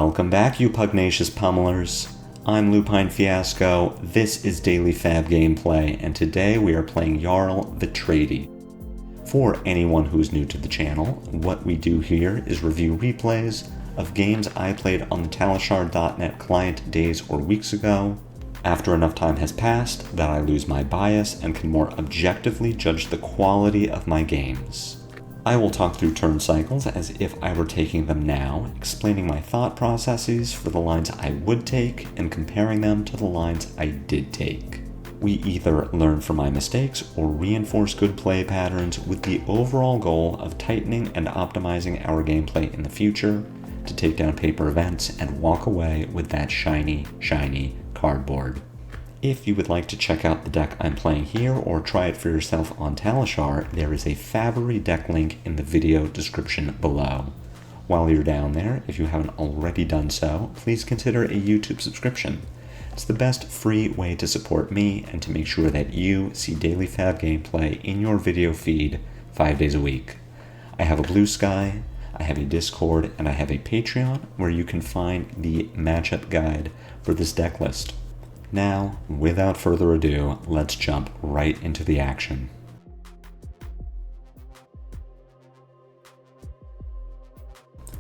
Welcome back, you pugnacious pummelers. I'm Lupinefiasco, this is Daily FaB Gameplay, and today we are playing Jarl Vetreidi. For anyone who's new to the channel, what we do here is review replays of games I played on the Talishar.net client days or weeks ago. After enough time has passed, that I lose my bias and can more objectively judge the quality of my games. I will talk through turn cycles as if I were taking them now, explaining my thought processes for the lines I would take and comparing them to the lines I did take. We either learn from my mistakes or reinforce good play patterns with the overall goal of tightening and optimizing our gameplay in the future to take down paper events and walk away with that shiny cardboard. If you would like to check out the deck I'm playing here or try it for yourself on Talishar, there is a FaB deck link in the video description below. While you're down there, if you haven't already done so, please consider a YouTube subscription. It's the best free way to support me and to make sure that you see daily FaB gameplay in your video feed 5 days a week. I have a Blue Sky, I have a Discord, and I have a Patreon where you can find the matchup guide for this deck list. Now, without further ado, let's jump right into the action.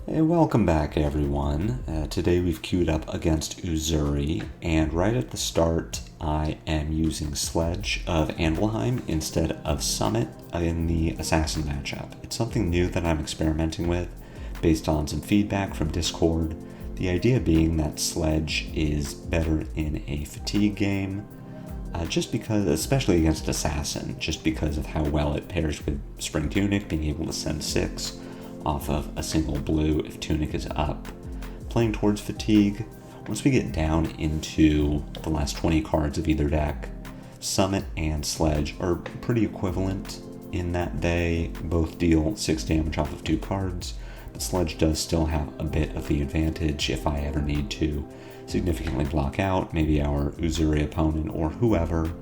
Hey, welcome back everyone. Today we've queued up against Uzuri, and right at the start I am using Sledge of Anvilheim instead of Summit in the Assassin matchup. It's something new that I'm experimenting with based on some feedback from Discord. The idea being that Sledge is better in a fatigue game, just because, especially against Assassin, just because of how well it pairs with Spring Tunic, being able to send 6 off of a single blue if Tunic is up. Playing towards fatigue, once we get down into the last 20 cards of either deck, Summit and Sledge are pretty equivalent in that they both deal 6 damage off of 2 cards. But Sledge does still have a bit of the advantage if I ever need to significantly block out. Maybe our Uzuri opponent or whoever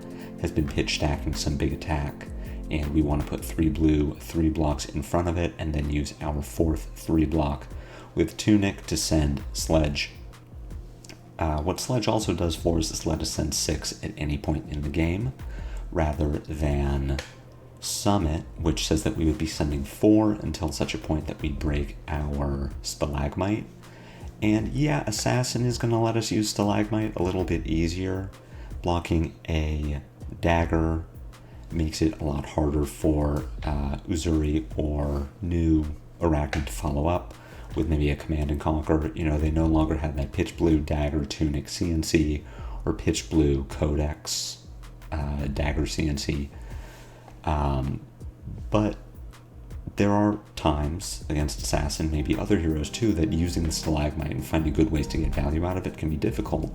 has been pitch stacking some big attack, and we want to put 3 blue, 3 blocks in front of it, and then use our 4th 3 block with Tunic to send Sledge. What Sledge also does for us is let us send 6 at any point in the game, rather than Summit, which says that we would be sending 4 until such a point that we break our Stalagmite. And yeah, Assassin is going to let us use Stalagmite a little bit easier. Blocking a dagger makes it a lot harder for Uzuri or new Arachnid to follow up with maybe a Command and Conquer. You know, they no longer have that pitch blue dagger Tunic CNC or pitch blue Codex dagger CNC. But there are times against Assassin, maybe other heroes too, that using the Stalagmite and finding good ways to get value out of it can be difficult,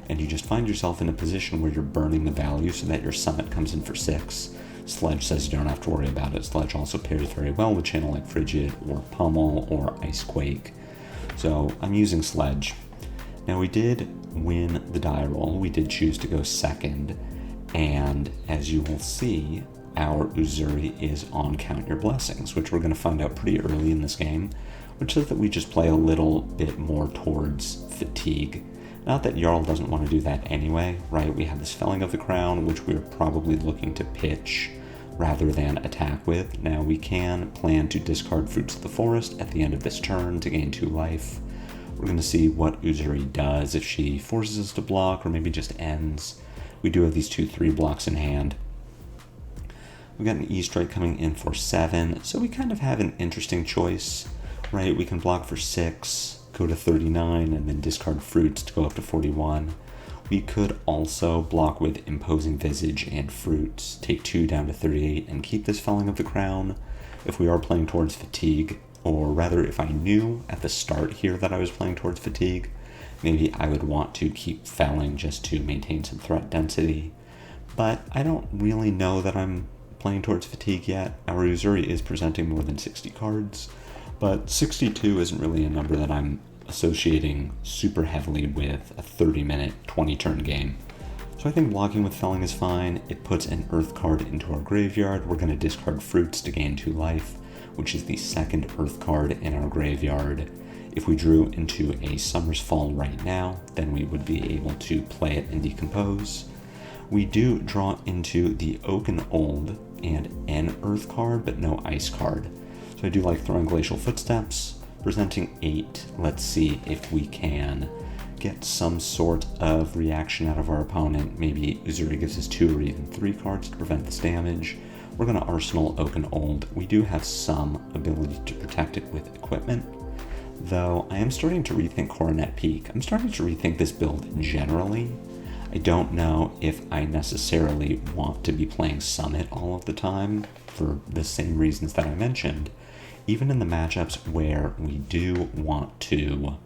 and you just find yourself in a position where you're burning the value so that your Summit comes in for 6. Sledge says you don't have to worry about it. Sledge also pairs very well with channel like Frigid or Pummel or Icequake. So I'm using Sledge. Now we did win the die roll. We did choose to go second, and as you will see, our Uzuri is on Count Your Blessings, which we're going to find out pretty early in this game, which says that we just play a little bit more towards fatigue. Not that Jarl doesn't want to do that anyway, right? We have this Felling of the Crown, which we're probably looking to pitch rather than attack with. Now we can plan to discard Fruits of the Forest at the end of this turn to gain 2 life. We're going to see what Uzuri does, if she forces us to block or maybe just ends. We do have these 2 3 blocks in hand. We've got an E-Strike coming in for 7, so we kind of have an interesting choice, right? We can block for 6, go to 39, and then discard Fruits to go up to 41. We could also block with Imposing Visage and Fruits, take 2 down to 38, and keep this Felling of the Crown if we are playing towards fatigue, or rather if I knew at the start here that I was playing towards fatigue, maybe I would want to keep Felling just to maintain some threat density. But I don't really know that I'm playing towards fatigue yet. Our Uzuri is presenting more than 60 cards, but 62 isn't really a number that I'm associating super heavily with a 30-minute, 20-turn game. So I think blocking with Felling is fine. It puts an Earth card into our graveyard. We're going to discard Fruits to gain 2 life, which is the second Earth card in our graveyard. If we drew into a Summer's Fall right now, then we would be able to play it and decompose. We do draw into the Oaken Old and an Earth card, but no Ice card. So I do like throwing Glacial Footsteps, presenting 8. Let's see if we can get some sort of reaction out of our opponent. Maybe Uzuri gives us 2 or even 3 cards to prevent this damage. We're going to Arsenal Oaken Old. We do have some ability to protect it with equipment, though I am starting to rethink Coronet Peak. I'm starting to rethink this build generally. I don't know if I necessarily want to be playing Summit all of the time for the same reasons that I mentioned. Even in the matchups where we do want to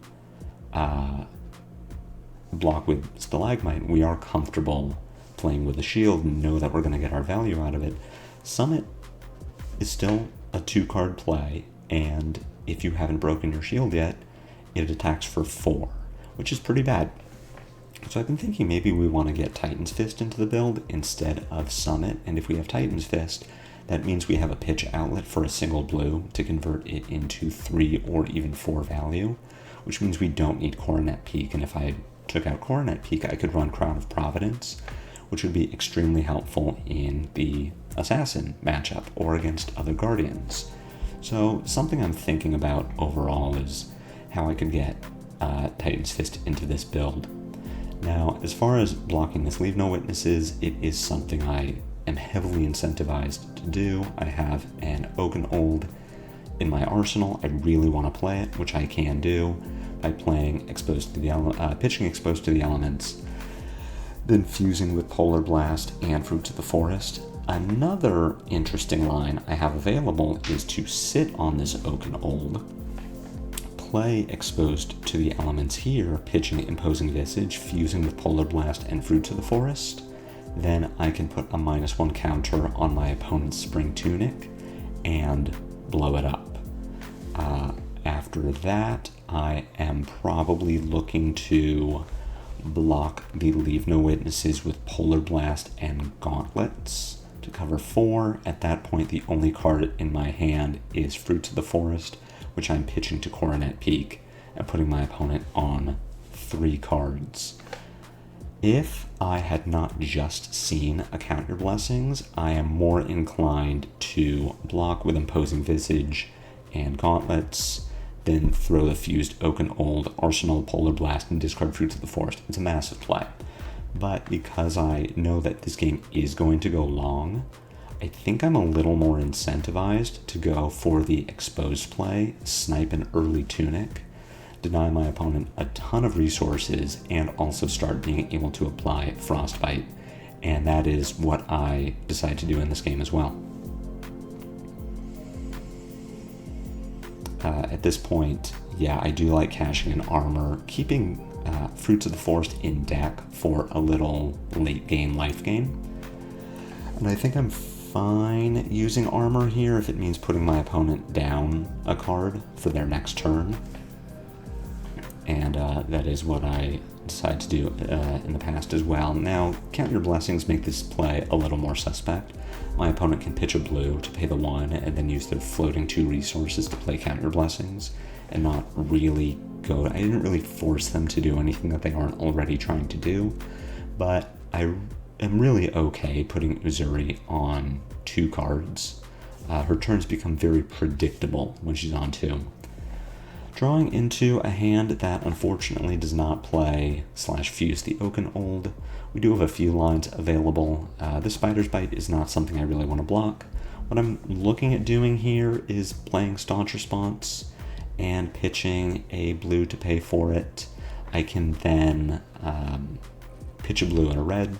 block with Stalagmite, we are comfortable playing with a shield and know that we're going to get our value out of it. Summit is still a 2-card play, and if you haven't broken your shield yet, it attacks for 4, which is pretty bad. So I've been thinking maybe we want to get Titan's Fist into the build instead of Summit, and if we have Titan's Fist, that means we have a pitch outlet for a single blue to convert it into 3 or even 4 value, which means we don't need Coronet Peak, and if I took out Coronet Peak, I could run Crown of Providence, which would be extremely helpful in the Assassin matchup or against other Guardians. So something I'm thinking about overall is how I could get Titan's Fist into this build. Now, as far as blocking this Leave No Witnesses, it is something I am heavily incentivized to do. I have an Oaken Old in my arsenal. I really want to play it, which I can do by playing exposed to the pitching Exposed to the Elements, then fusing with Polar Blast and Fruits of the Forest. Another interesting line I have available is to sit on this Oaken Old, play Exposed to the Elements here, pitching Imposing Visage, fusing with Polar Blast and Fruits of the Forest. Then I can put a -1 counter on my opponent's Spring Tunic and blow it up. After that, I am probably looking to block the Leave No Witnesses with Polar Blast and Gauntlets to cover 4. At that point, the only card in my hand is Fruits of the Forest, which I'm pitching to Coronet Peak and putting my opponent on 3 cards. If I had not just seen a Count Your Blessings, I am more inclined to block with Imposing Visage and Gauntlets, then throw the fused Oaken Old, Arsenal, Polar Blast, and discard Fruits of the Forest. It's a massive play. But because I know that this game is going to go long, I think I'm a little more incentivized to go for the exposed play, snipe an early Tunic, deny my opponent a ton of resources, and also start being able to apply Frostbite. And that is what I decide to do in this game as well. At this point, yeah, I do like cashing in armor, keeping Fruits of the Forest in deck for a little late game life gain. And I think I'm fine using armor here if it means putting my opponent down a card for their next turn. And that is what I decide to do in the past as well. Now, Count Your Blessings make this play a little more suspect. My opponent can pitch a blue to pay the 1 and then use their floating 2 resources to play Count Your Blessings and not really go. I didn't really force them to do anything that they aren't already trying to do, but I am really okay putting Uzuri on 2 cards. Her turns become very predictable when she's on 2. Drawing into a hand that unfortunately does not play /fuse the Oaken Old. We do have a few lines available. The Spider's Bite is not something I really want to block. What I'm looking at doing here is playing Staunch Response and pitching a blue to pay for it. I can then pitch a blue and a red,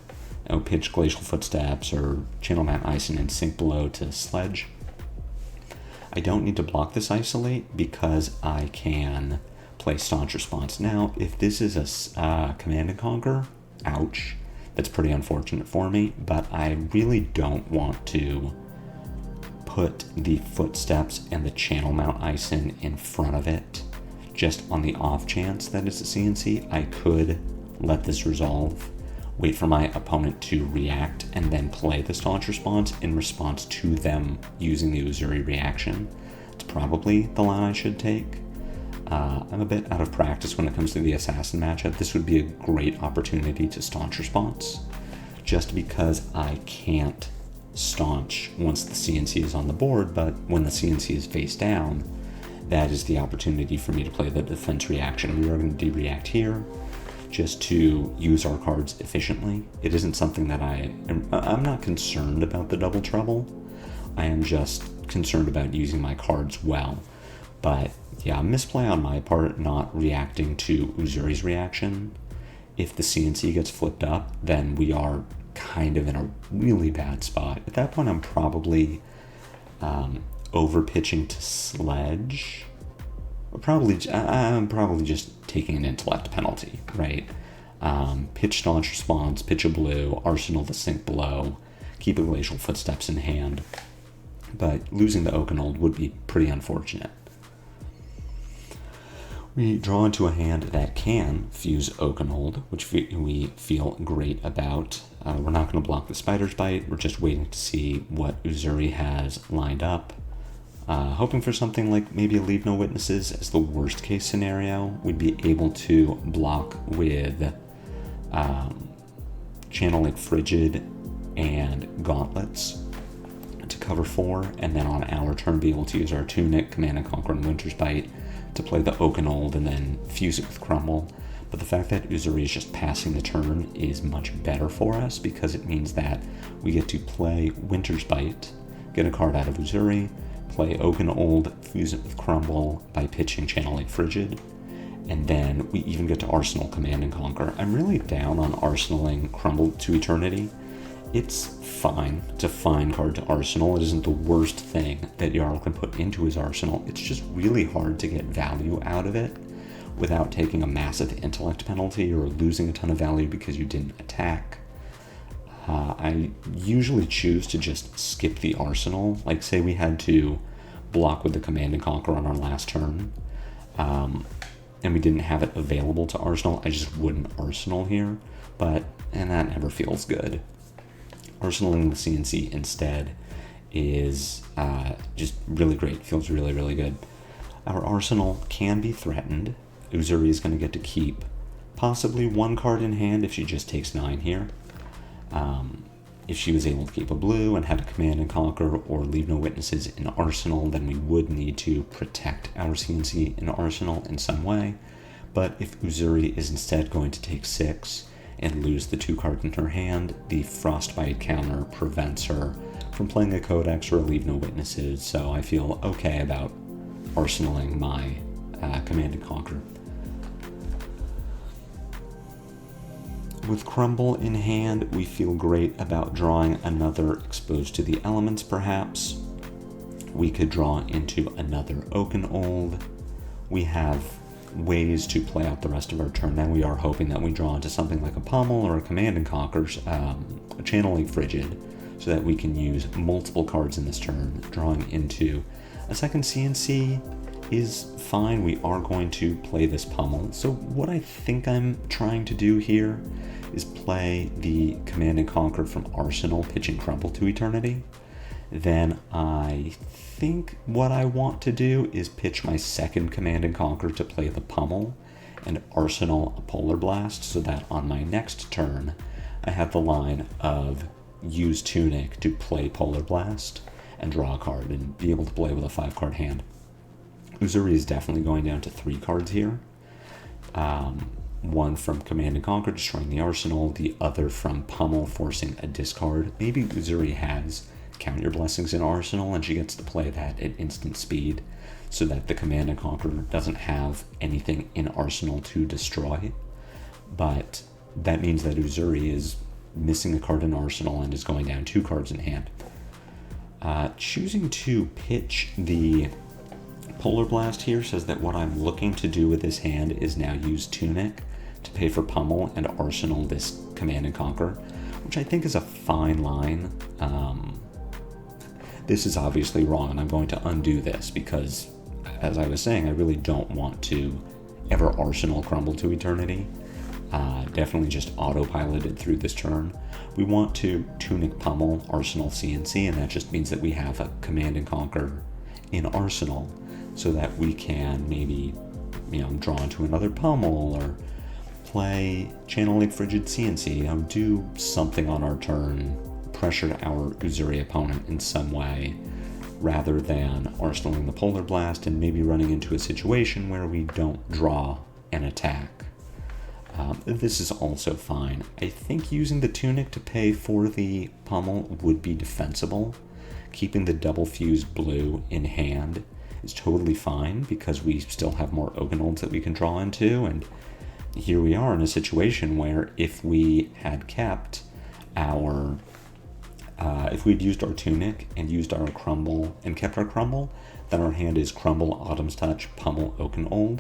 pitch Glacial Footsteps or Channel Mount Ison and Sink Below to Sledge. I don't need to block this Isolate because I can play Staunch Response. Now, if this is a Command and Conquer, ouch, that's pretty unfortunate for me, but I really don't want to put the Footsteps and the Channel Mount Ison in front of it just on the off chance that it's a CNC. I could let this resolve, wait for my opponent to react, and then play the Staunch Response in response to them using the Uzuri reaction. It's probably the line I should take. I'm a bit out of practice when it comes to the assassin matchup. This would be a great opportunity to staunch response, just because I can't staunch once the CNC is on the board, but when the CNC is face down, that is the opportunity for me to play the defense reaction. We are going to de-react here just to use our cards efficiently. It isn't something that I'm not concerned about the double trouble. I am just concerned about using my cards well. But yeah, misplay on my part, not reacting to Uzuri's reaction. If the CNC gets flipped up, then we are kind of in a really bad spot. At that point, I'm probably over pitching to Sledge. I'm probably just taking an intellect penalty, right? Pitch staunch response, pitch a blue, arsenal the sink below, keep a glacial footsteps in hand. But losing the Oakenold would be pretty unfortunate. We draw into a hand that can fuse Oakenold, which we feel great about. We're not going to block the Spider's Bite. We're just waiting to see what Uzuri has lined up. Hoping for something like maybe a Leave No Witnesses as the worst case scenario. We'd be able to block with Channel Lake Frigid and Gauntlets to cover 4, and then on our turn be able to use our Tunic, Command and Conquer, and Winter's Bite to play the Oakenold and then fuse it with Crumble. But the fact that Uzuri is just passing the turn is much better for us, because it means that we get to play Winter's Bite, get a card out of Uzuri, play Oakenold, fuse it with Crumble by pitching Channel Lake Frigid, and then we even get to Arsenal Command and Conquer. I'm really down on arsenaling Crumble to Eternity. It's fine. It's a fine card to arsenal. It isn't the worst thing that Jarl can put into his arsenal. It's just really hard to get value out of it without taking a massive intellect penalty or losing a ton of value because you didn't attack. I usually choose to just skip the arsenal. Like, say we had to block with the Command and Conquer on our last turn, and we didn't have it available to arsenal, I just wouldn't arsenal here, and that never feels good. Arsenaling the CNC instead is just really great. Feels really, really good. Our arsenal can be threatened. Uzuri is going to get to keep possibly 1 card in hand if she just takes 9 here. If she was able to keep a blue and had a Command and Conquer or Leave No Witnesses in arsenal, then we would need to protect our CNC in arsenal in some way. But if Uzuri is instead going to take 6 and lose the 2 cards in her hand, the Frostbite counter prevents her from playing a Codex or a Leave No Witnesses, so I feel okay about arsenaling my Command and Conquer. With Crumble in hand, we feel great about drawing another Exposed to the Elements, perhaps. We could draw into another Oakenold. We have ways to play out the rest of our turn. Now we are hoping that we draw into something like a Pommel or a Command and Conquer, a Channel Lake Frigid, so that we can use multiple cards in this turn. Drawing into a second CNC is fine. We are going to play this Pommel. So what I think I'm trying to do here is play the Command and Conquer from Arsenal, pitching Crumble to Eternity. Then I think what I want to do is pitch my second Command and Conquer to play the Pommel and arsenal a Polar Blast, so that on my next turn I have the line of use Tunic to play Polar Blast and draw a card and be able to play with a 5-card hand. Uzuri is definitely going down to 3 cards here. One from Command and Conquer, destroying the arsenal, the other from Pommel, forcing a discard. Maybe Uzuri has Count Your Blessings in arsenal and she gets to play that at instant speed, so that the Command and Conquer doesn't have anything in arsenal to destroy. But that means that Uzuri is missing a card in arsenal and is going down 2 cards in hand. Choosing to pitch the Polar Blast here says that what I'm looking to do with this hand is now use Tunic to pay for Pommel and arsenal this Command and Conquer, which I think is a fine line. This is obviously wrong, and I'm going to undo this because, as I was saying, I really don't want to ever arsenal Crumble to Eternity. Definitely just autopiloted through this turn. We want to Tunic Pommel, Arsenal CNC, and that just means that we have a Command and Conquer in Arsenal, so that we can maybe draw into another pummel, or play Channel Lake Frigid CNC, do something on our turn, pressure our Uzuri opponent in some way, rather than arsenaling the Polar Blast and maybe running into a situation where we don't draw an attack. This is also fine. I think using the Tunic to pay for the pummel would be defensible. Keeping the double fused blue in hand is totally fine because we still have more Oakenolds that we can draw into, and here we are in a situation where if we had kept our if we'd used our Tunic and used our Crumble and kept our Crumble, then our hand is Crumble, Autumn's Touch, Pummel, Oakenold,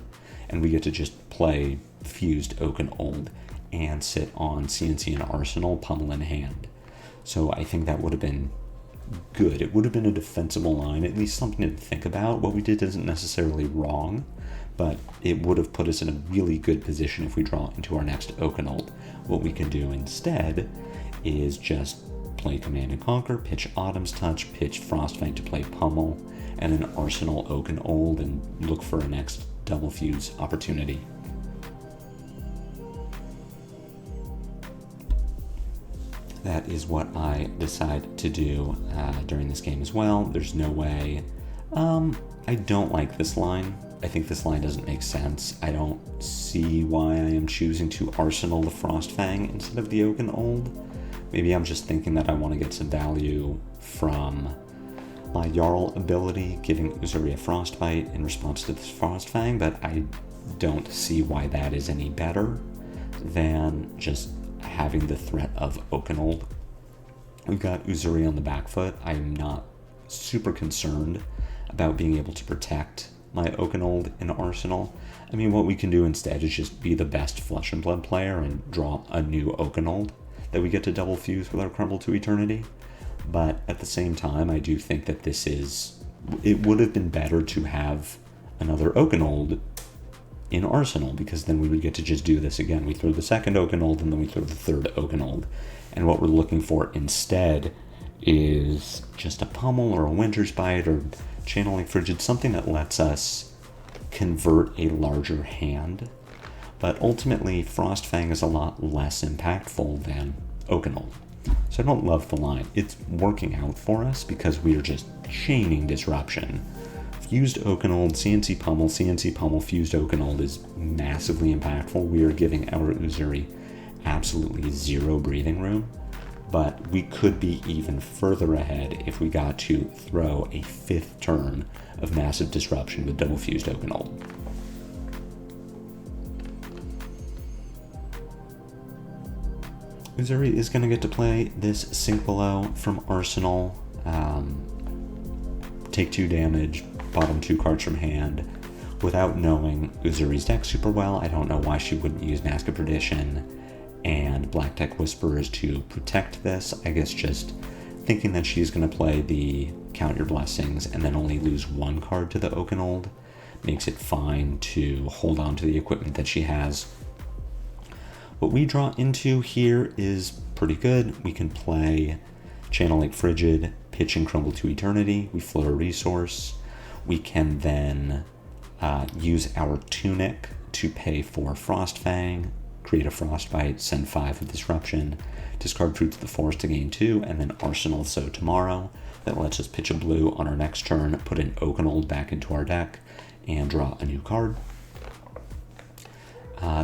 and we get to just play fused Oakenold and sit on CNC and Arsenal, Pummel in hand. So I think that would have been good. It would have been a defensible line, at least something to think about. What we did isn't necessarily wrong, but it would have put us in a really good position if we draw into our next Oakenold. What we can do instead is just play Command and Conquer, pitch Autumn's Touch, pitch Frostbite to play Pummel, and then Arsenal Oakenold and look for a next double fuse opportunity. That is what I decide to do during this game as well. There's no way. I don't like this line. I think this line doesn't make sense. I don't see why I am choosing to Arsenal the Frostfang instead of the Oakenold. Maybe I'm just thinking that I want to get some value from my Jarl ability, giving Uzuri a Frostbite in response to this Frostfang, but I don't see why that is any better than just having the threat of Oakenold. We've got Uzuri on the back foot. I'm not super concerned about being able to protect my Oakenold in Arsenal. I mean, what we can do instead is just be the best Flesh and Blood player and draw a new Oakenold that we get to double fuse with our Crumble to Eternity. But at the same time, I do think that it would have been better to have another Oakenold in Arsenal, because then we would get to just do this again. We throw the second Oakenold and then we throw the third Oakenold. And what we're looking for instead is just a Pummel or a Winter's Bite or Channeling Frigid, something that lets us convert a larger hand. But ultimately, Frostfang is a lot less impactful than Oakenold. So I don't love the line. It's working out for us because we are just chaining disruption. Fused Oakenold, CNC Pummel, Fused Oakenold is massively impactful. We are giving our Uzuri absolutely zero breathing room, but we could be even further ahead if we got to throw a fifth turn of massive disruption with double Fused Oakenold. Uzuri is going to get to play this Sink Below from Arsenal. Take 2 damage, bottom 2 cards from hand. Without knowing Uzuri's deck super well, I don't know why she wouldn't use Mask of Perdition and Black Deck Whisperers to protect this. I guess just thinking that she's going to play the Count Your Blessings and then only lose 1 card to the Oakenold makes it fine to hold on to the equipment that she has. What we draw into here is pretty good. We can play Channel Lake Frigid, pitch and Crumble to Eternity. We float a resource. We can then use our Tunic to pay for Frostfang, create a Frostbite, send 5 with Disruption, discard Fruits of the Forest to gain 2, and then Arsenal So Tomorrow. That lets us pitch a blue on our next turn, put an Oakenold back into our deck, and draw a new card.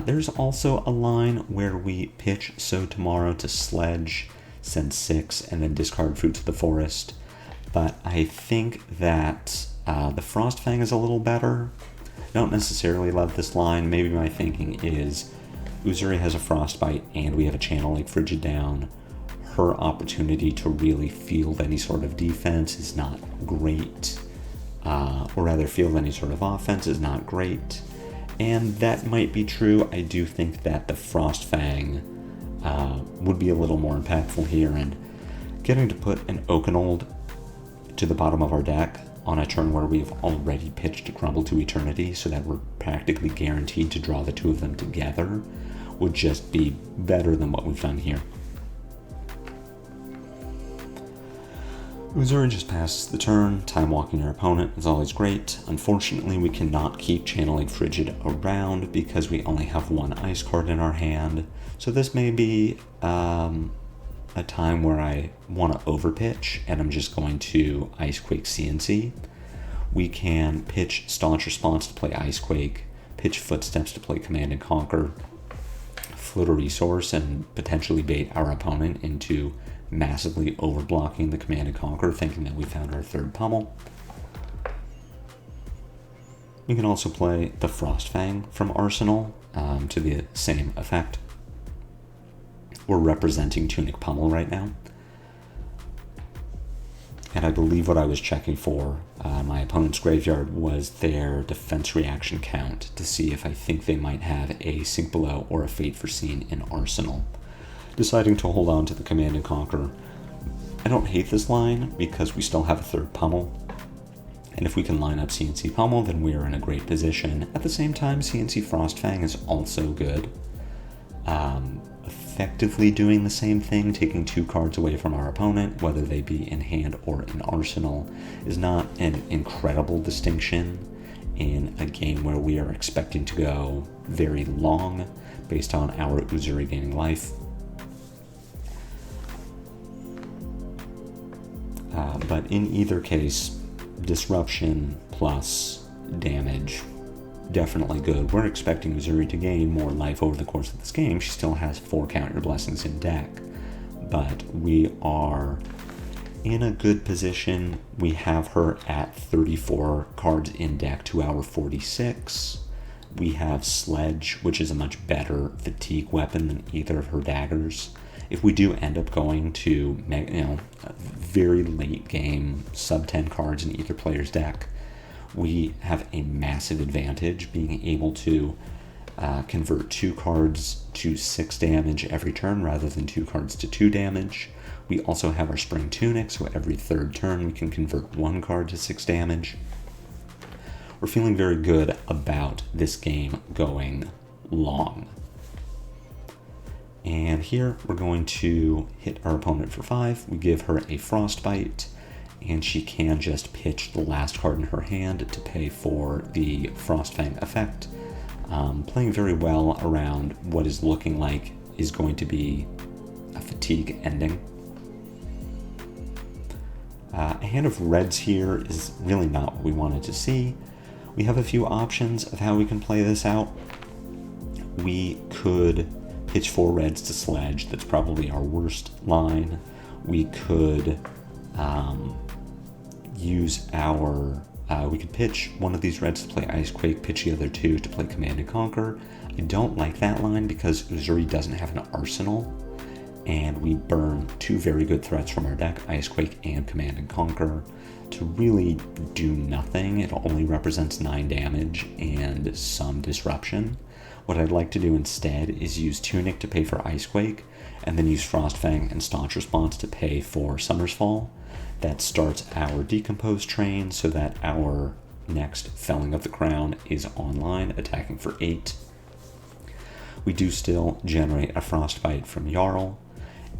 There's also a line where we pitch So Tomorrow to Sledge, send 6, and then discard Fruits of the Forest. But I think that the Frostfang is a little better. I don't necessarily love this line. Maybe my thinking is Uzuri has a Frostbite and we have a Channel Lake Frigid down. Her opportunity to really field any sort of defense is not great. Or rather, field any sort of offense is not great. And that might be true. I do think that the Frostfang would be a little more impactful here, and getting to put an Oakenold to the bottom of our deck on a turn where we've already pitched to Crumble to Eternity so that we're practically guaranteed to draw the 2 of them together would just be better than what we've done here. Uzuri just passes the turn. Time walking your opponent is always great. Unfortunately, we cannot keep channeling Frigid around because we only have one ice card in our hand. So this may be a time where I want to overpitch, and I'm just going to Icequake CNC. We can pitch Staunch Response to play Icequake, pitch Footsteps to play Command and Conquer, float a resource, and potentially bait our opponent into massively overblocking the Command and Conquer, thinking that we found our third pummel. We can also play the Frostfang from Arsenal to the same effect. We're representing Tunic Pummel right now. And I believe what I was checking for my opponent's graveyard was their defense reaction count to see if I think they might have a Sink Below or a Fate Foreseen in Arsenal. Deciding to hold on to the Command and Conquer. I don't hate this line because we still have a third pummel. And if we can line up CNC Pummel, then we are in a great position. At the same time, CNC Frostfang is also good. Effectively doing the same thing, taking 2 cards away from our opponent, whether they be in hand or in arsenal, is not an incredible distinction in a game where we are expecting to go very long based on our Uzuri gaining life. But in either case, disruption plus damage, definitely good. We're expecting Uzuri to gain more life over the course of this game. She still has 4 Count Your Blessings in deck, but we are in a good position. We have her at 34 cards in deck to our 46. We have Sledge, which is a much better fatigue weapon than either of her daggers. If we do end up going to very late game, sub 10 cards in either player's deck, we have a massive advantage being able to convert 2 cards to 6 damage every turn rather than 2 cards to 2 damage. We also have our Spring Tunic, so every third turn we can convert 1 card to 6 damage. We're feeling very good about this game going long. And here we're going to hit our opponent for 5. We give her a Frostbite, and she can just pitch the last card in her hand to pay for the Frostfang effect. Playing very well around what is looking like is going to be a fatigue ending. A hand of reds here is really not what we wanted to see. We have a few options of how we can play this out. We could pitch 4 reds to Sledge. That's probably our worst line. We could we could pitch one of these reds to play Icequake, pitch the other 2 to play Command and Conquer. I don't like that line because Uzuri doesn't have an arsenal, and we burn 2 very good threats from our deck, Icequake and Command and Conquer, to really do nothing. It only represents 9 damage and some disruption. What I'd like to do instead is use Tunic to pay for Icequake, and then use Frostfang and Staunch Response to pay for Summer's Fall. That starts our Decompose train so that our next Felling of the Crown is online, attacking for 8. We do still generate a Frostbite from Jarl,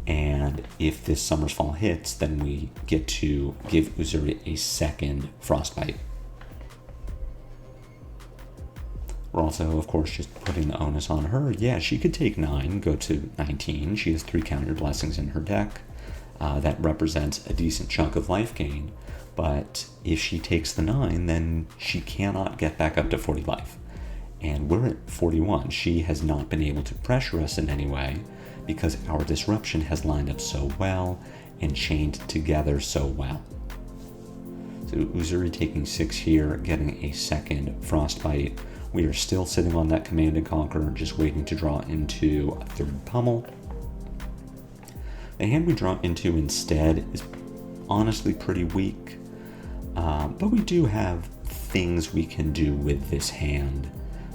and if this Summer's Fall hits, then we get to give Uzuri a second Frostbite. We're also, of course, just putting the onus on her. Yeah, she could take 9, go to 19. She has 3 Count Your Blessings in her deck. That represents a decent chunk of life gain, but if she takes the 9, then she cannot get back up to 40 life. And we're at 41. She has not been able to pressure us in any way because our disruption has lined up so well and chained together so well. So Uzuri taking 6 here, getting a second Frostbite. We are still sitting on that Command and Conquer, just waiting to draw into a third pummel. The hand we draw into instead is honestly pretty weak, but we do have things we can do with this hand.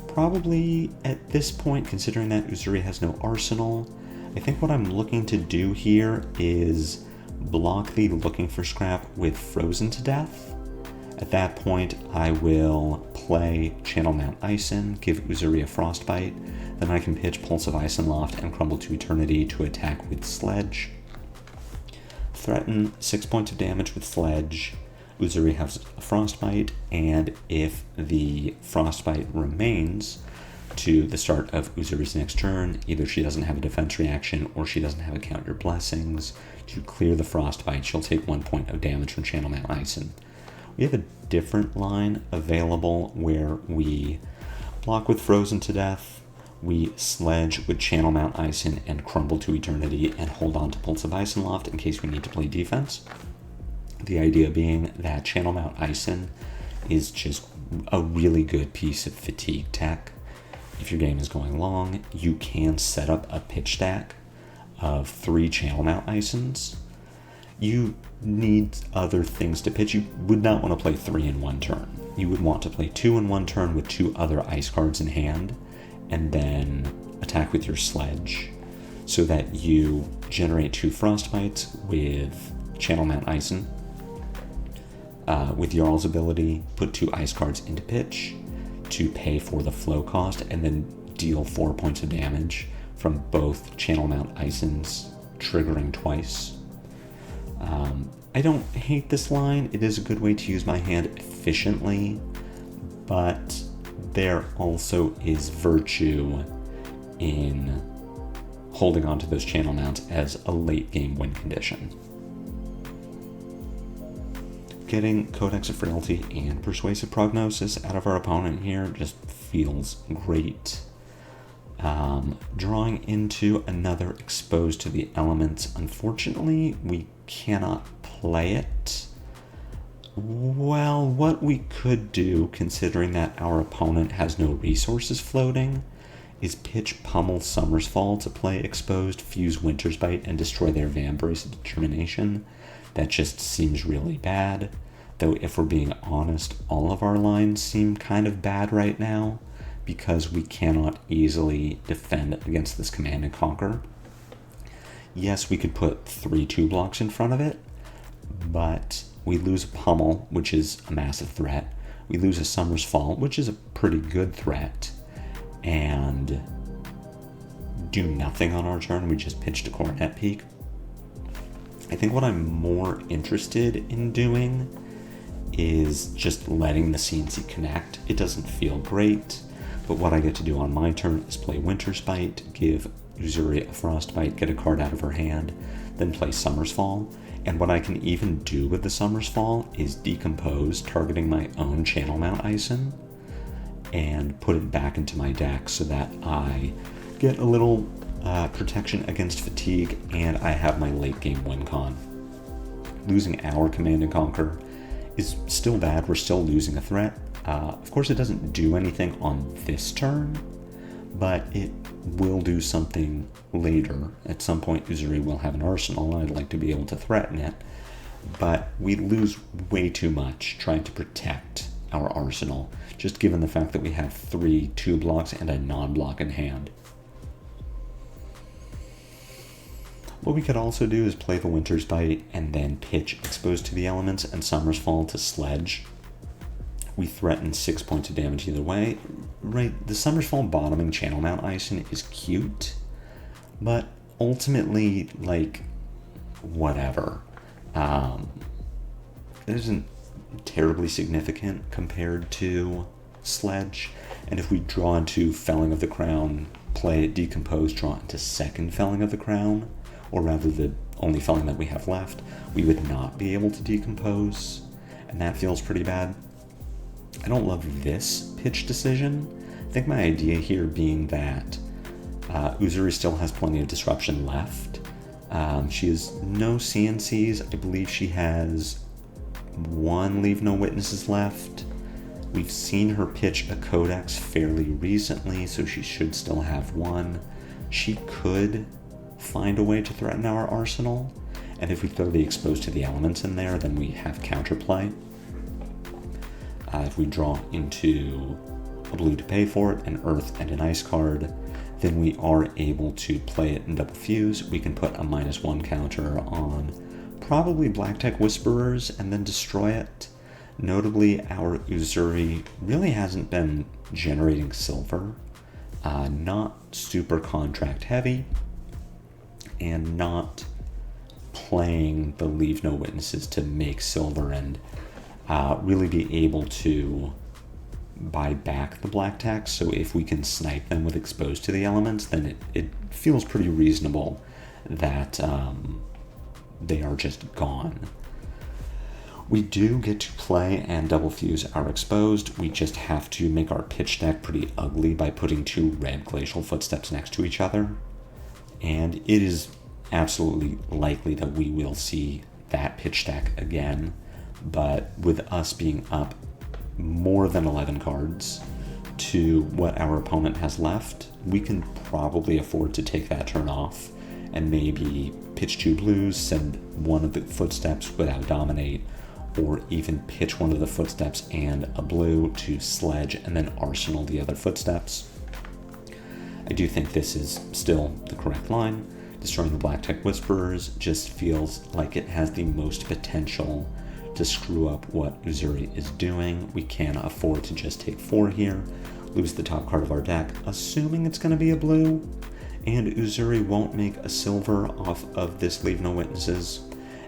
Probably at this point, considering that Uzuri has no arsenal, I think what I'm looking to do here is block the Looking for Scrap with Frozen to Death. At that point, I will play Channel Mount Ison, give Uzuri a Frostbite, then I can pitch Pulse of Isenloft and Crumble to Eternity to attack with Sledge. threaten 6 points of damage with Sledge. Uzuri has a Frostbite, and if the Frostbite remains to the start of Uzuri's next turn, either she doesn't have a defense reaction or she doesn't have a Count Your Blessings. To clear the Frostbite, she'll take 1 point of damage from Channel Mount Ison. We have a different line available where we block with Frozen to Death, we Sledge with Channel Mount Ison and Crumble to Eternity and hold on to Pulse of Isenloft in case we need to play defense. The idea being that Channel Mount Ison is just a really good piece of fatigue tech. If your game is going long, you can set up a pitch stack of 3 Channel Mount Isons. You need other things to pitch. You would not want to play 3 in one turn. You would want to play 2 in one turn with 2 other ice cards in hand, and then attack with your Sledge so that you generate 2 Frostbites with Channel Mount Ison. With Jarl's ability, put 2 ice cards into pitch to pay for the flow cost, and then deal 4 points of damage from both Channel Mount Isons, triggering twice. I don't hate this line. It is a good way to use my hand efficiently, but there also is virtue in holding on to those Channel Mounts as a late game win condition. Getting Codex of Frailty and Persuasive Prognosis out of our opponent here just feels great. Drawing into another Exposed to the Elements. Unfortunately, we cannot play it. Well, what we could do, considering that our opponent has no resources floating, is pitch Pummel Summer's Fall to play Exposed, fuse Winter's Bite, and destroy their Vambrace of Determination. That just seems really bad. Though if we're being honest, all of our lines seem kind of bad right now, because we cannot easily defend against this Command and Conquer. Yes, we could put 3 2-blocks in front of it, but we lose a Pummel, which is a massive threat. We lose a Summer's Fall, which is a pretty good threat, and do nothing on our turn. We just pitched a Coronet Peak. I think what I'm more interested in doing is just letting the CNC connect. It doesn't feel great, but what I get to do on my turn is play Winter's Bite, give Uzuri a Frostbite, get a card out of her hand, then play Summer's Fall. And what I can even do with the Summer's Fall is decompose, targeting my own Channel Mount Ison, and put it back into my deck so that I get a little protection against fatigue, and I have my late game win con. Losing our Command and Conquer is still bad. We're still losing a threat. Of course, it doesn't do anything on this turn, but it will do something later. At some point, Uzuri will have an arsenal, and I'd like to be able to threaten it. But we lose way too much trying to protect our arsenal, just given the fact that we have 3 2-blocks and a non-block in hand. What we could also do is play the Winter's Bite and then pitch Exposed to the Elements and Summer's Fall to Sledge. We threaten 6 points of damage either way. Right, the Summer's Fall bottoming Channel Mount Ison is cute, but ultimately, like, whatever. It isn't terribly significant compared to Sledge, and if we draw into Felling of the Crown, play it Decompose, draw into second Felling of the Crown, or rather the only Felling that we have left, we would not be able to decompose, and that feels pretty bad. I don't love this pitch decision. I think my idea here being that Uzuri still has plenty of disruption left. She has no CNCs. I believe she has 1 Leave No Witnesses left. We've seen her pitch a Codex fairly recently, so she should still have 1. She could find a way to threaten our arsenal, and if we throw the Exposed to the Elements in there, then we have counterplay. If we draw into a blue to pay for it, an earth, and an ice card, then we are able to play it in double fuse. We can put a -1 counter on probably Black Tech Whisperers and then destroy it. Notably, our Uzuri really hasn't been generating silver, not super contract heavy, and not playing the Leave No Witnesses to make silver and really be able to buy back the black tax. So if we can snipe them with Exposed to the Elements, then it feels pretty reasonable that they are just gone. We do get to play and double fuse our Exposed. We just have to make our pitch deck pretty ugly by putting 2 red Glacial Footsteps next to each other. And it is absolutely likely that we will see that pitch deck again. But with us being up more than 11 cards to what our opponent has left, we can probably afford to take that turn off and maybe pitch 2 blues, send one of the footsteps without Dominate, or even pitch one of the footsteps and a blue to sledge and then arsenal the other footsteps. I do think this is still the correct line. Destroying the Black Tech Whisperers just feels like it has the most potential to screw up what Uzuri is doing. We can afford to just take 4 here, lose the top card of our deck, assuming it's going to be a blue, and Uzuri won't make a silver off of this Leave No Witnesses.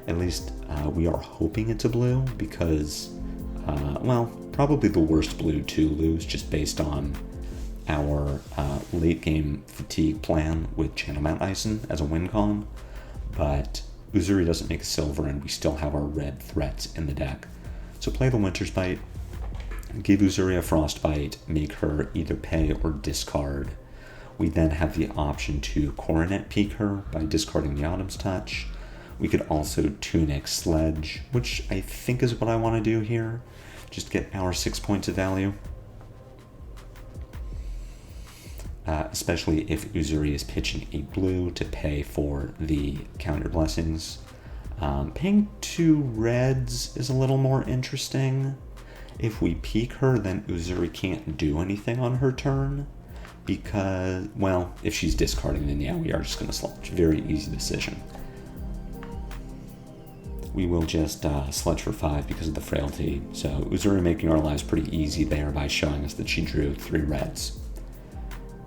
At least we are hoping it's a blue because, well, probably the worst blue to lose just based on our late game fatigue plan with Channel Mount Ison as a win con, but Uzuri doesn't make a silver and we still have our red threats in the deck. So play the Winter's Bite, give Uzuri a Frostbite, make her either pay or discard. We then have the option to Coronet Peak her by discarding the Autumn's Touch. We could also Tunic Sledge, which I think is what I want to do here. Just get our 6 points of value. Especially if Uzuri is pitching a blue to pay for the counter blessings. Paying 2 reds is a little more interesting. If we peek her, then Uzuri can't do anything on her turn. Because, well, if she's discarding, then yeah, we are just going to sludge. Very easy decision. We will just sludge for 5 because of the frailty. So Uzuri making our lives pretty easy there by showing us that she drew 3 reds.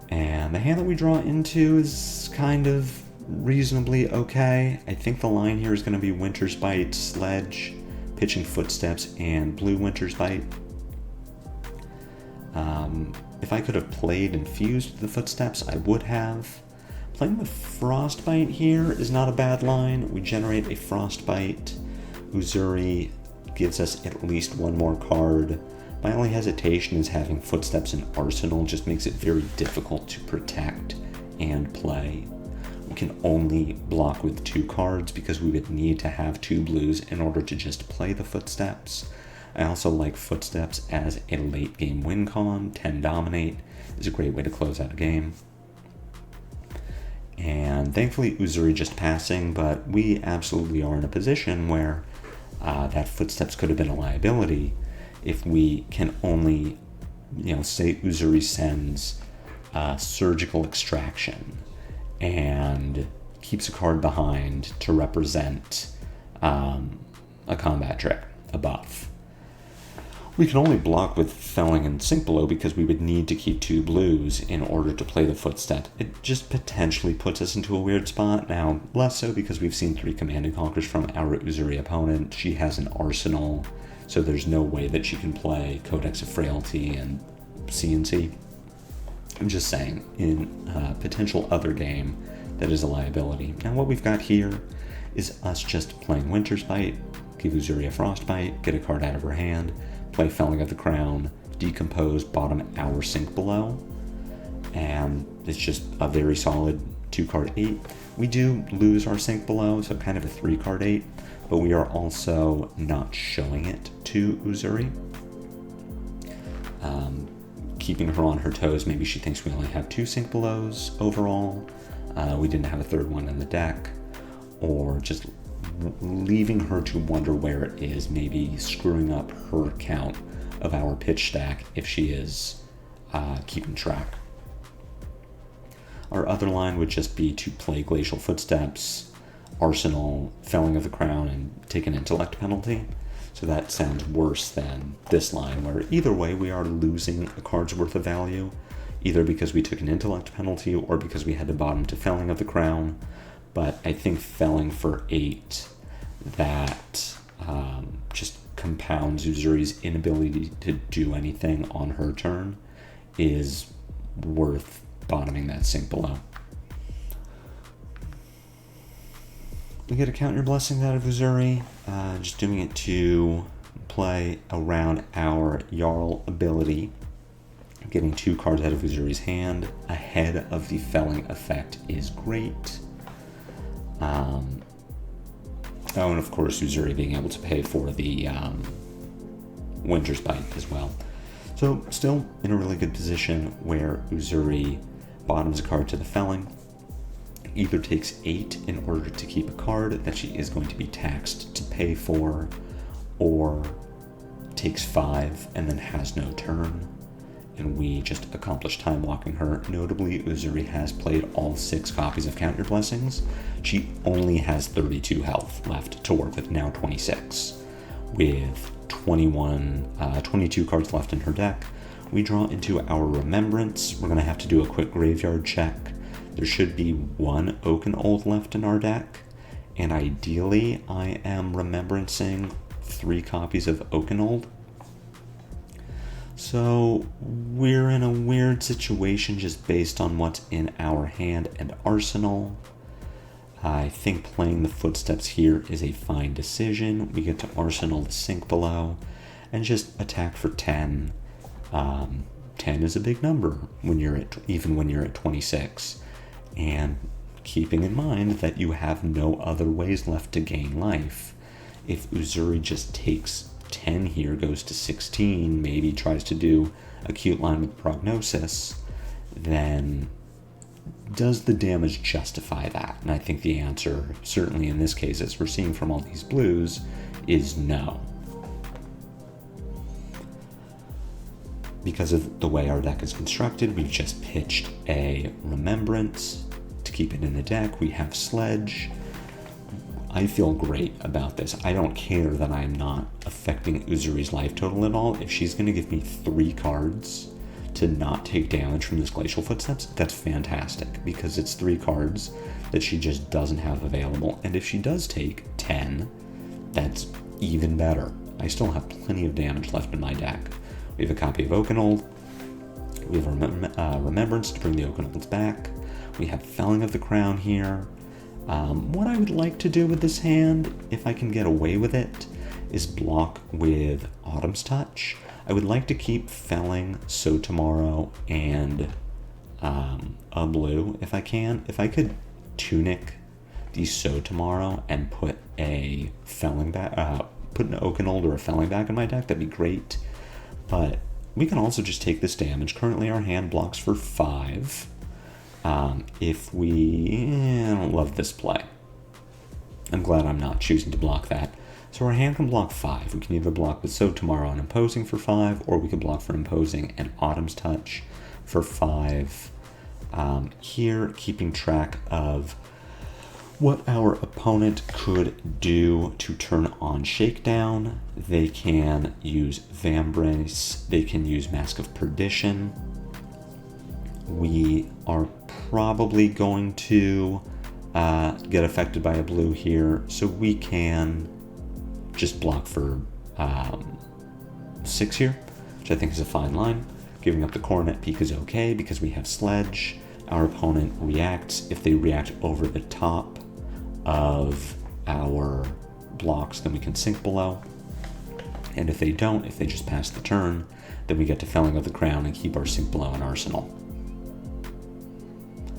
And the hand that we draw into is kind of reasonably okay. I think the line here is going to be Winter's Bite, Sledge, pitching Footsteps, and blue Winter's Bite. If I could have played and fused the Footsteps, I would have. Playing with Frostbite here is not a bad line. We generate a Frostbite. Uzuri gives us at least 1 more card. My only hesitation is having Footsteps in Arsenal just makes it very difficult to protect and play. We can only block with 2 cards because we would need to have 2 blues in order to just play the Footsteps. I also like Footsteps as a late game win con. 10 Dominate is a great way to close out a game. And thankfully Uzuri just passing, but we absolutely are in a position where that Footsteps could have been a liability if we can only, say Uzuri sends Surgical Extraction and keeps a card behind to represent a combat trick, a buff. We can only block with Felling and Sink Below because we would need to keep 2 blues in order to play the Footstep. It just potentially puts us into a weird spot. Now, less so because we've seen 3 Command and Conquers from our Uzuri opponent. She has an arsenal, so there's no way that she can play Codex of Frailty and CNC. I'm just saying, in a potential other game, that is a liability. Now what we've got here is us just playing Winter's Bite, give Uzuri a Frostbite, get a card out of her hand, play Felling of the Crown, decompose, bottom our Sink Below, and it's just a very solid 2-card 8. We do lose our Sink Below, so kind of a 3-card 8, but we are also not showing it to Uzuri. Keeping her on her toes, maybe she thinks we only have 2 Sink Belows overall. We didn't have a 3rd one in the deck, or just leaving her to wonder where it is, maybe screwing up her count of our pitch stack if she is keeping track. Our other line would just be to play Glacial Footsteps, Arsenal, Felling of the Crown, and take an intellect penalty. So that sounds worse than this line, where either way we are losing a card's worth of value, either because we took an intellect penalty or because we had to bottom to Felling of the Crown. but I think felling for 8 that just compounds Uzuri's inability to do anything on her turn is worth bottoming that sink below. We get a Count Your Blessings out of Uzuri, just doing it to play around our Jarl ability. Getting 2 cards out of Uzuri's hand ahead of the felling effect is great. Oh, and of course, Uzuri being able to pay for the Winter's Bite as well. So, still in a really good position where Uzuri bottoms a card to the felling, either takes 8 in order to keep a card that she is going to be taxed to pay for, or takes 5 and then has no turn, and we just accomplish time walking her. Notably, Uzuri has played all 6 copies of Count Your Blessings. She only has 32 health left to work with, now 26. With 22 cards left in her deck, we draw into our Remembrance. We're going to have to do a quick graveyard check. There should be 1 Oaken Old left in our deck, and ideally I am remembrancing 3 copies of Oaken Old. So we're in a weird situation just based on what's in our hand and arsenal. I think playing the Footsteps here is a fine decision. We get to arsenal the sink below and just attack for 10. 10 is a big number even when you're at 26. And keeping in mind that you have no other ways left to gain life. If Uzuri just takes 10 here, goes to 16, maybe tries to do a cute line with Prognosis, then does the damage justify that? And I think the answer, certainly in this case, as we're seeing from all these blues, is no. Because of the way our deck is constructed, we've just pitched a Remembrance to keep it in the deck. We have Sledge. I feel great about this. I don't care that I'm not affecting Uzuri's life total at all. If she's going to give me 3 cards to not take damage from this Glacial Footsteps, that's fantastic, because it's 3 cards that she just doesn't have available. And if she does take 10, that's even better. I still have plenty of damage left in my deck. We have a copy of Oaken Old. We have a Remembrance to bring the Oaken Olds back. We have Felling of the Crown here. What I would like to do with this hand, if I can get away with it, is block with Autumn's Touch. I would like to keep felling So Tomorrow and a blue if I can. If I could tunic the So Tomorrow and put a felling back, put an Oaken Old or a felling back in my deck, that'd be great. But we can also just take this damage. Currently our hand blocks for 5. I don't love this play. I'm glad I'm not choosing to block that. So our hand can block 5. We can either block with So Tomorrow and Imposing for 5, or we can block for Imposing and Autumn's Touch for 5. Here, keeping track of what our opponent could do to turn on Shakedown. They can use Vambrace. They can use Mask of Perdition. We are probably going to get affected by a blue here, so we can just block for 6 here, which I think is a fine line. Giving up the Coronet Peak is okay because we have Sledge. Our opponent reacts. If they react over the top of our blocks, then we can sink below. And if they don't, if they just pass the turn, then we get to Felling of the Crown and keep our sink below in arsenal.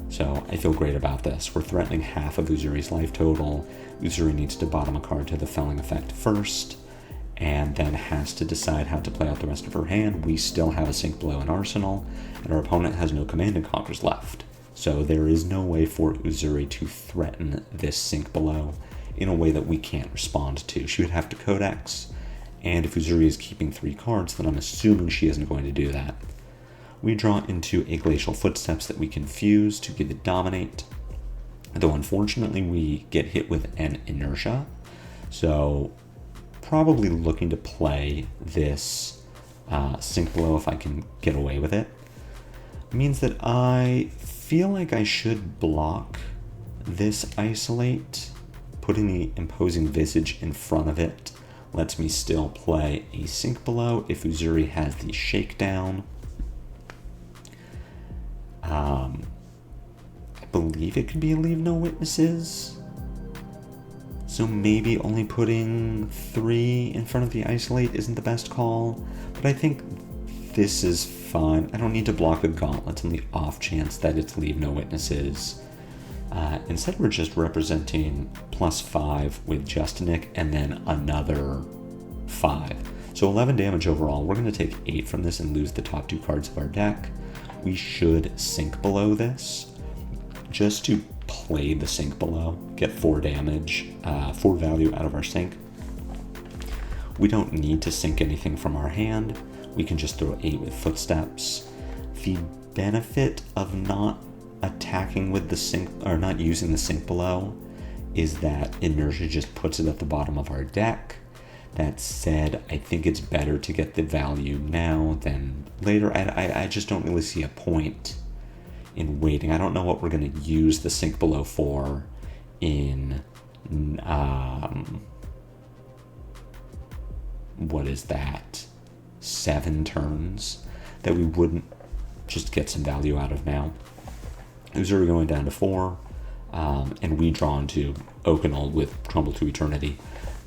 So I feel great about this. We're threatening half of Uzuri's life total. Uzuri needs to bottom a card to the felling effect first, and then has to decide how to play out the rest of her hand. We still have a sink below in arsenal, and our opponent has no Command and Conquers left. So there is no way for Uzuri to threaten this sink below in a way that we can't respond to. She would have to Codex, and if Uzuri is keeping 3 cards, then I'm assuming she isn't going to do that. We draw into a Glacial Footsteps that we can fuse to give it Dominate, though unfortunately we get hit with an Inertia, so probably looking to play this sink below if I can get away with it. Means that I feel like I should block this Isolate, putting the Imposing Visage in front of it, lets me still play a Sink Below if Uzuri has the Shakedown. I believe it could be a Leave No Witnesses. So maybe only putting 3 in front of the Isolate isn't the best call, but I think this is fine. I don't need to block the Gauntlets on the off chance that it's Leave No Witnesses. Instead, we're just representing +5 with Justinic and then another 5. So 11 damage overall. We're going to take 8 from this and lose the top 2 cards of our deck. We should Sink Below this just to play the Sink Below, get 4 damage, 4 value out of our sink. We don't need to sink anything from our hand. We can just throw 8 with Footsteps. The benefit of not attacking with the sink, or not using the Sink Below, is that inertia just puts it at the bottom of our deck. That said, I think it's better to get the value now than later. I just don't really see a point in waiting. I don't know what we're going to use the Sink Below for in what is that, 7 turns, that we wouldn't just get some value out of now. Uzuri going down to 4, and we draw into Oakenold with Crumble to Eternity,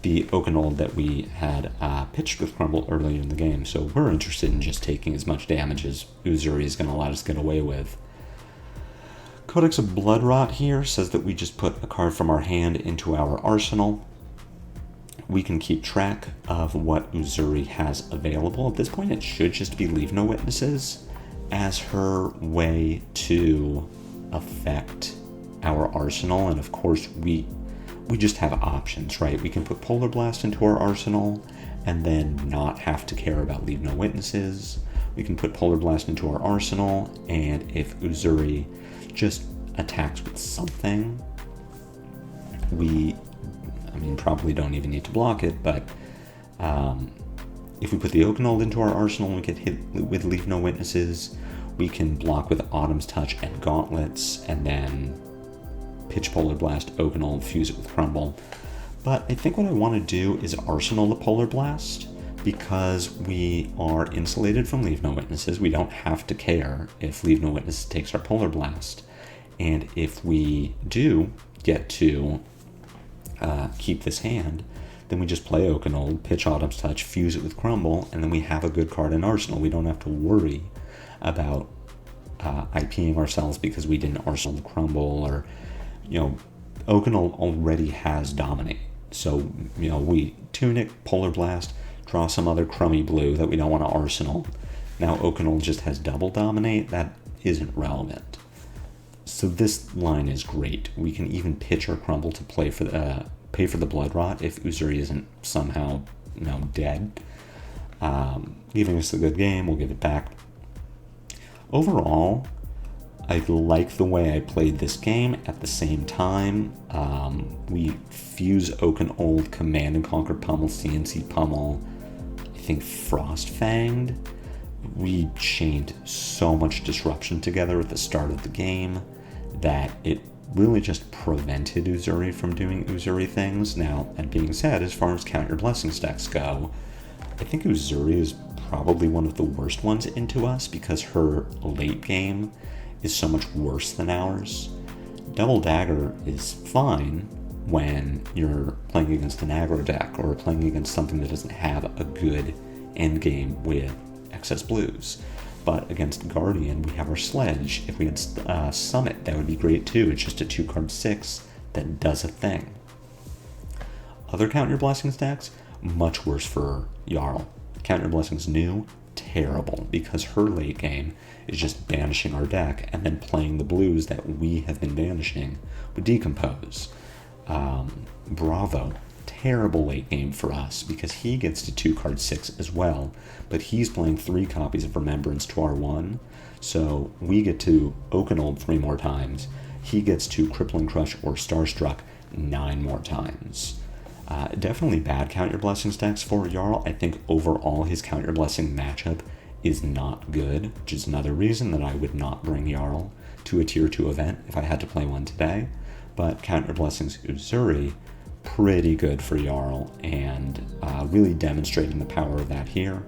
the Oakenold that we had pitched with Crumble earlier in the game. So we're interested in just taking as much damage as Uzuri is going to let us get away with. Codex of Bloodrot here says that we just put a card from our hand into our arsenal. We can keep track of what Uzuri has available. At this point, it should just be Leave No Witnesses as her way to affect our arsenal. And of course, we just have options, right? We can put Polar Blast into our arsenal and then not have to care about Leave No Witnesses. We can put Polar Blast into our arsenal, and if Uzuri just attacks with something, we probably don't even need to block it, but if we put the Oakenold into our arsenal and we get hit with Leave No Witnesses, we can block with Autumn's Touch and Gauntlets, and then pitch Polar Blast, Oakenold, fuse it with Crumble. But I think what I want to do is arsenal the Polar Blast, because we are insulated from Leave No Witnesses. We don't have to care if Leave No Witnesses takes our Polar Blast. And if we do get to keep this hand, then we just play Oakenold, pitch Autumn's Touch, fuse it with Crumble, and then we have a good card in Arsenal. We don't have to worry about IPing ourselves because we didn't arsenal the Crumble, or, Oakenold already has Dominate. So, we Tunic, Polar Blast, draw some other crummy blue that we don't want to arsenal. Now Oakenold just has double Dominate. That isn't relevant. So this line is great. We can even pitch our Crumble to pay for the Bloodrot if Uzuri isn't somehow, dead. Giving us a good game. We'll give it back. Overall, I like the way I played this game. At the same time, we fuse Oakenold, Command and Conquer Pummel, CNC Pummel, I think Frostfanged. We chained so much disruption together at the start of the game that it really just prevented Uzuri from doing Uzuri things. Now, that being said, as far as Count Your Blessings decks go, I think Uzuri is probably one of the worst ones into us because her late game is so much worse than ours. Double Dagger is fine when you're playing against an aggro deck or playing against something that doesn't have a good endgame with excess blues. But against Guardian, we have our Sledge. If we had Summit, that would be great too. It's just a 2-card 6 that does a thing. Other Count Your Blessings decks, much worse for Jarl. Count Your Blessings new, terrible, because her late game is just banishing our deck and then playing the blues that we have been banishing with Decompose. Bravo, terrible late game for us because he gets to 2-card 6 as well, but he's playing 3 copies of Remembrance to our 1, so we get to Oakenold 3 more times. He gets to Crippling Crush or Starstruck 9 more times. Definitely bad Count Your Blessings decks for Jarl. I think overall his Count Your Blessing matchup is not good, which is another reason that I would not bring Jarl to a Tier 2 event if I had to play one today. but Count Your Blessings Uzuri, pretty good for Jarl, and really demonstrating the power of that here,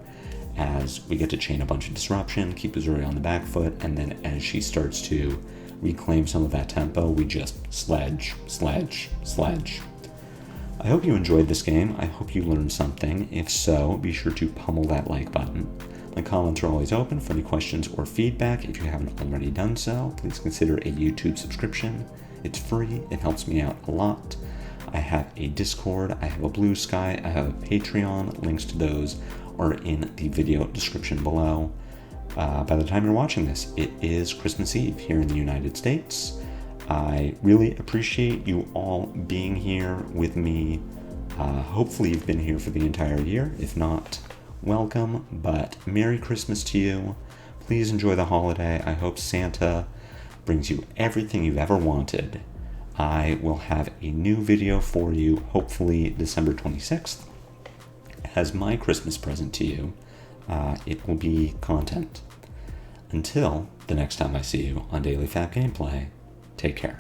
as we get to chain a bunch of disruption, keep Uzuri on the back foot, and then as she starts to reclaim some of that tempo, we just sledge. I hope you enjoyed this game. I hope you learned something. If so, be sure to pummel that like button. My comments are always open for any questions or feedback. If you haven't already done so, please consider a YouTube subscription. It's free. It helps me out a lot. I have a Discord. I have a Blue Sky. I have a Patreon. Links to those are in the video description below. By the time you're watching this, it is Christmas Eve here in the United States. I really appreciate you all being here with me. Hopefully you've been here for the entire year. If not, welcome, but Merry Christmas to you. Please enjoy the holiday. I hope Santa brings you everything you've ever wanted. I will have a new video for you, hopefully December 26th, as my Christmas present to you. It will be content. Until the next time I see you on Daily FaB Gameplay, take care.